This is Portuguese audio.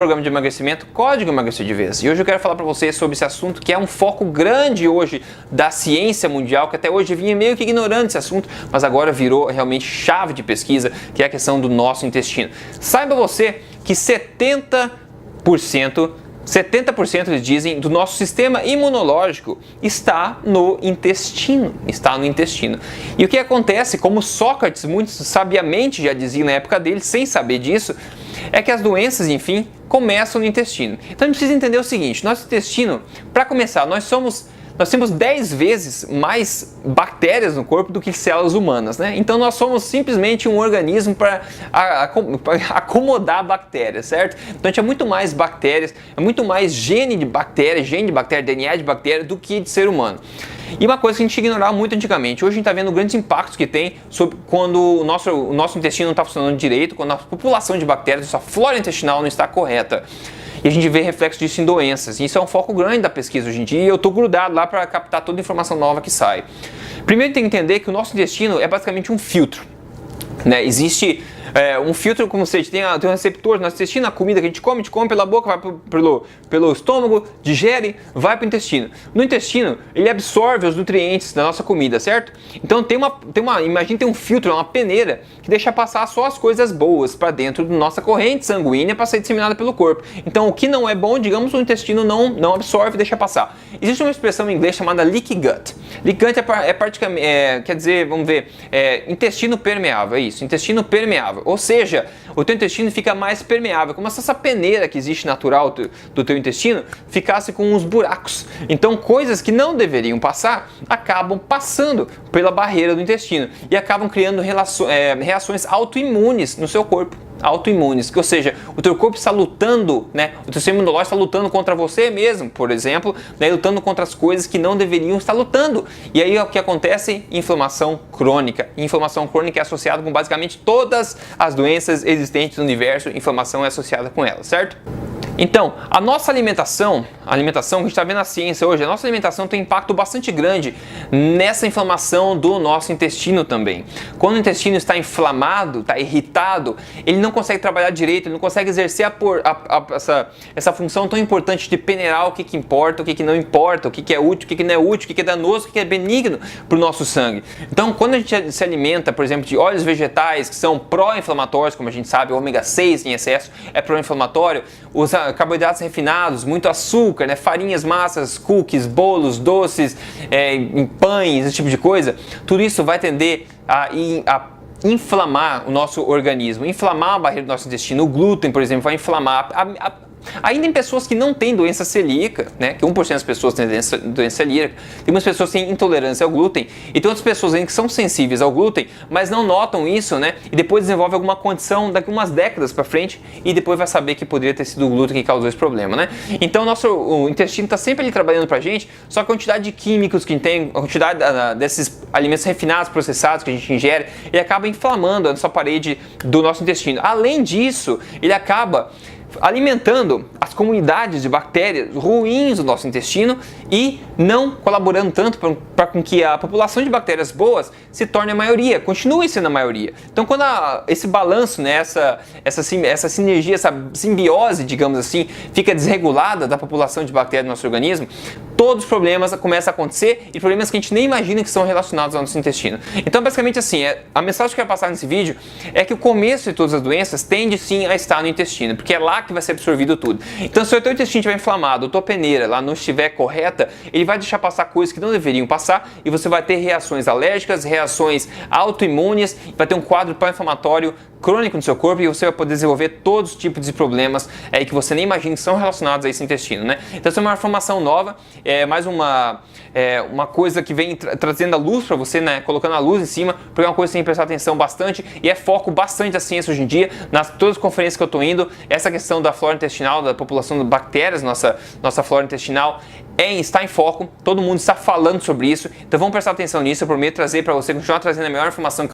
Programa de emagrecimento, Código Emagrecer de Vez. E hoje eu quero falar para vocês sobre esse assunto que é um foco grande hoje da ciência mundial, que até hoje vinha meio que ignorando esse assunto, mas agora virou realmente chave de pesquisa, que é a questão do nosso intestino. Saiba você que 70% eles dizem do nosso sistema imunológico está no intestino, E o que acontece, como Sócrates muito sabiamente já dizia na época dele, sem saber disso, é que as doenças, enfim, começam no intestino. Então a gente precisa entender o seguinte: nosso intestino, para começar, nós temos 10 vezes mais bactérias no corpo do que células humanas, né? Então nós somos simplesmente um organismo para acomodar bactérias, certo? Então a gente é muito mais bactérias, é muito mais gene de bactéria, DNA de bactéria do que de ser humano. E uma coisa que a gente ignorava muito antigamente, hoje a gente está vendo grandes impactos que tem sobre quando o nosso intestino não está funcionando direito, quando a população de bactérias, a flora intestinal não está correta. E a gente vê reflexo disso em doenças. E isso é um foco grande da pesquisa hoje em dia e eu estou grudado lá para captar toda a informação nova que sai. Primeiro tem que entender que o nosso intestino é basicamente um filtro, né? Existe um filtro, como você tem um receptor no nosso intestino, a comida que a gente come pela boca, vai pelo estômago, digere, vai para o intestino. No intestino, ele absorve os nutrientes da nossa comida, certo? Então imagina, tem um filtro, uma peneira, que deixa passar só as coisas boas para dentro da nossa corrente sanguínea para ser disseminada pelo corpo. Então o que não é bom, digamos, o intestino não absorve e deixa passar. Existe uma expressão em inglês chamada leaky gut. Leaky gut quer dizer, vamos ver, intestino permeável, é isso, intestino permeável. Ou seja, o teu intestino fica mais permeável, como se essa peneira que existe natural do teu intestino ficasse com uns buracos. Então coisas que não deveriam passar acabam passando pela barreira do intestino e acabam criando reações autoimunes no seu corpo. Ou seja, o teu corpo está lutando, né? O teu sistema imunológico está lutando contra você mesmo, por exemplo, né? Lutando contra as coisas que não deveriam estar lutando. E aí o que acontece? Inflamação crônica. Inflamação crônica é associada com basicamente todas as doenças existentes no universo, inflamação é associada com ela, certo? Então, a nossa alimentação que a gente está vendo na ciência hoje, a nossa alimentação tem um impacto bastante grande nessa inflamação do nosso intestino também. Quando o intestino está inflamado, está irritado, ele não consegue trabalhar direito, ele não consegue exercer essa função tão importante de peneirar o que importa, o que não importa, o que é útil, o que não é útil, o que é danoso, o que é benigno para o nosso sangue. Então, quando a gente se alimenta, por exemplo, de óleos vegetais que são pró-inflamatórios, como a gente sabe, o ômega 6 em excesso é pró-inflamatório, os carboidratos refinados, muito açúcar, né? Farinhas, massas, cookies, bolos, doces, em pães, esse tipo de coisa, tudo isso vai tender a inflamar o nosso organismo, inflamar a barreira do nosso intestino. O glúten, por exemplo, vai inflamar ainda em pessoas que não têm doença celíaca, né, que 1% das pessoas têm doença celíaca, tem umas pessoas que têm intolerância ao glúten, e tem outras pessoas ainda que são sensíveis ao glúten, mas não notam isso, né, e depois desenvolve alguma condição daqui umas décadas para frente, e depois vai saber que poderia ter sido o glúten que causou esse problema, né. Então o intestino está sempre ali trabalhando pra gente, só que a quantidade de químicos que a gente tem, a quantidade desses alimentos refinados, processados que a gente ingere, ele acaba inflamando a nossa parede do nosso intestino. Além disso, ele acaba alimentando as comunidades de bactérias ruins do nosso intestino e não colaborando tanto para com que a população de bactérias boas se torne a maioria, continue sendo a maioria. Então quando esse balanço, né, essa sinergia, essa simbiose, digamos assim, fica desregulada da população de bactérias do nosso organismo, todos os problemas começam a acontecer e problemas que a gente nem imagina que são relacionados ao nosso intestino. Então basicamente assim, a mensagem que eu quero passar nesse vídeo é que o começo de todas as doenças tende sim a estar no intestino, porque é lá que vai ser absorvido tudo. Então se o teu intestino estiver inflamado, a tua peneira lá não estiver correta, ele vai deixar passar coisas que não deveriam passar e você vai ter reações alérgicas, reações autoimunes, vai ter um quadro pró-inflamatório crônico no seu corpo e você vai poder desenvolver todos os tipos de problemas que você nem imagina que são relacionados a esse intestino, né? Então essa é uma informação nova, é mais uma coisa que vem trazendo a luz para você, né? Colocando a luz em cima, porque é uma coisa que você tem que prestar atenção bastante e é foco bastante da ciência hoje em dia, todas as conferências que eu estou indo, essa questão da flora intestinal, da população de bactérias, nossa flora intestinal, está em foco, todo mundo está falando sobre isso, então vamos prestar atenção nisso, eu prometo trazer para você, continuar trazendo a melhor informação